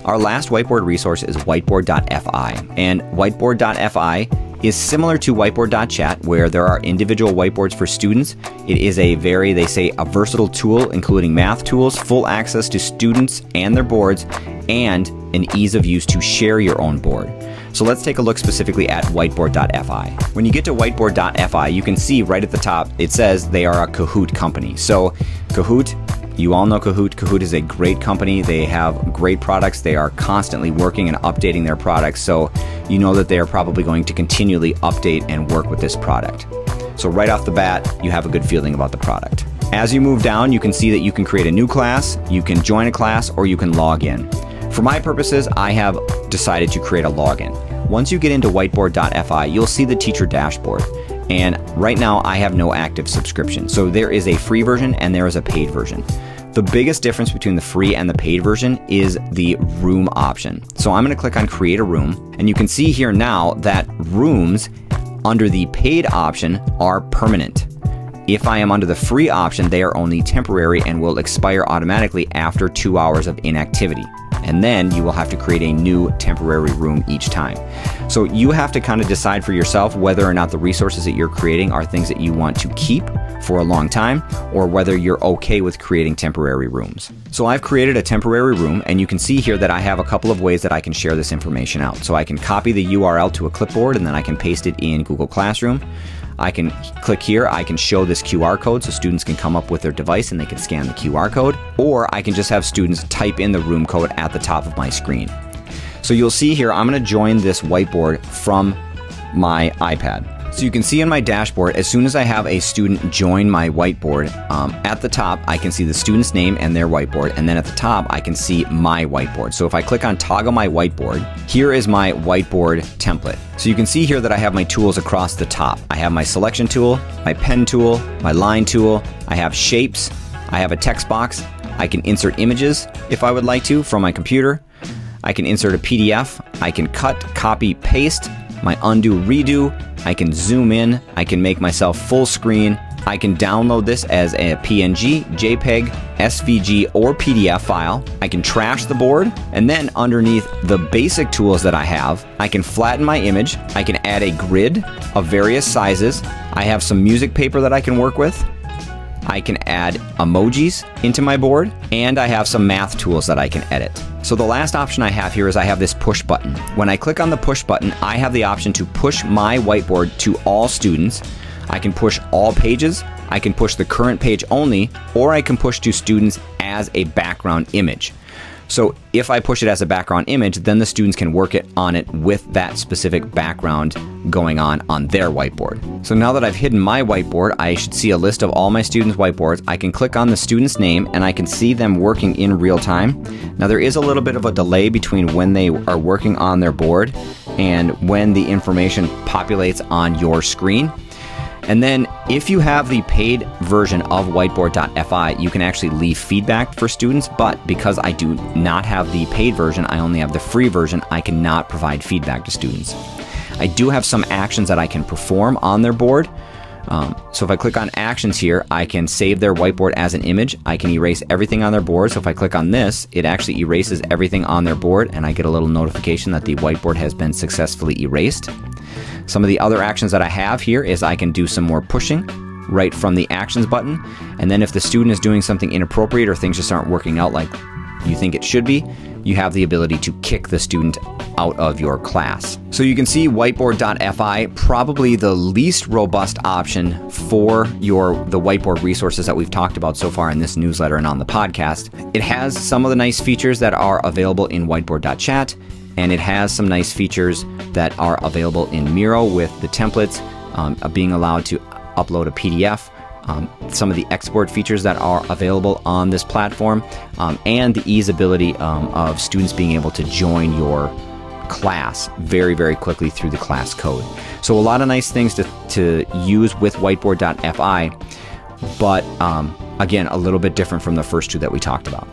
Our last whiteboard resource is Whiteboard.fi, and Whiteboard.fi is similar to Whiteboard.chat, where there are individual whiteboards for students. It is a they say, a versatile tool, including math tools, full access to students and their boards, and an ease of use to share your own board. So let's take a look specifically at Whiteboard.fi. When you get to Whiteboard.fi, you can see right at the top, it says they are a Kahoot company. So Kahoot, you all know Kahoot. Kahoot is a great company. They have great products. They are constantly working and updating their products. So you know that they are probably going to continually update and work with this product. So right off the bat, you have a good feeling about the product. As you move down, you can see that you can create a new class, you can join a class, or you can log in. For my purposes, I have decided to create a login. Once you get into Whiteboard.fi, you'll see the teacher dashboard. And right now I have no active subscription. So there is a free version and there is a paid version. The biggest difference between the free and the paid version is the room option. So I'm going to click on create a room, and you can see here now that rooms under the paid option are permanent. If I am under the free option, they are only temporary and will expire automatically after 2 hours of inactivity. And then you will have to create a new temporary room each time. So you have to kind of decide for yourself whether or not the resources that you're creating are things that you want to keep for a long time, or whether you're okay with creating temporary rooms. So I've created a temporary room, and you can see here that I have a couple of ways that I can share this information out. So I can copy the URL to a clipboard, and then I can paste it in Google Classroom. I can click here, I can show this QR code so students can come up with their device and they can scan the QR code, or I can just have students type in the room code at the top of my screen. So you'll see here, I'm going to join this whiteboard from my iPad. So you can see in my dashboard, as soon as I have a student join my whiteboard, at the top I can see the student's name and their whiteboard, and then at the top I can see my whiteboard. So if I click on toggle my whiteboard, here is my whiteboard template. So you can see here that I have my tools across the top. I have my selection tool, my pen tool, my line tool, I have shapes, I have a text box, I can insert images if I would like to from my computer, I can insert a PDF, I can cut, copy, paste, my undo, redo, I can zoom in, I can make myself full screen, I can download this as a PNG, JPEG, SVG, or PDF file, I can trash the board, and then underneath the basic tools that I have, I can flatten my image, I can add a grid of various sizes, I have some music paper that I can work with, I can add emojis into my board, and I have some math tools that I can edit. So the last option I have here is I have this push button. When I click on the push button, I have the option to push my whiteboard to all students. I can push all pages, I can push the current page only, or I can push to students as a background image. So if I push it as a background image, then the students can work on it with that specific background going on their whiteboard. So now that I've hidden my whiteboard, I should see a list of all my students' whiteboards. I can click on the student's name and I can see them working in real time. Now there is a little bit of a delay between when they are working on their board and when the information populates on your screen. And then if you have the paid version of Whiteboard.fi, you can actually leave feedback for students, but because I do not have the paid version, I only have the free version, I cannot provide feedback to students. I do have some actions that I can perform on their board. So if I click on actions here, I can save their whiteboard as an image. I can erase everything on their board. So if I click on this, it actually erases everything on their board, and I get a little notification that the whiteboard has been successfully erased. Some of the other actions that I have here is I can do some more pushing right from the actions button. And then if the student is doing something inappropriate or things just aren't working out like you think it should be, you have the ability to kick the student out of your class. So you can see Whiteboard.fi, probably the least robust option for the whiteboard resources that we've talked about so far in this newsletter and on the podcast. It has some of the nice features that are available in Whiteboard.chat, and it has some nice features that are available in Miro with the templates, being allowed to upload a PDF, some of the export features that are available on this platform, and the easeability of students being able to join your class very, very quickly through the class code. So a lot of nice things to use with Whiteboard.fi, but again, a little bit different from the first two that we talked about.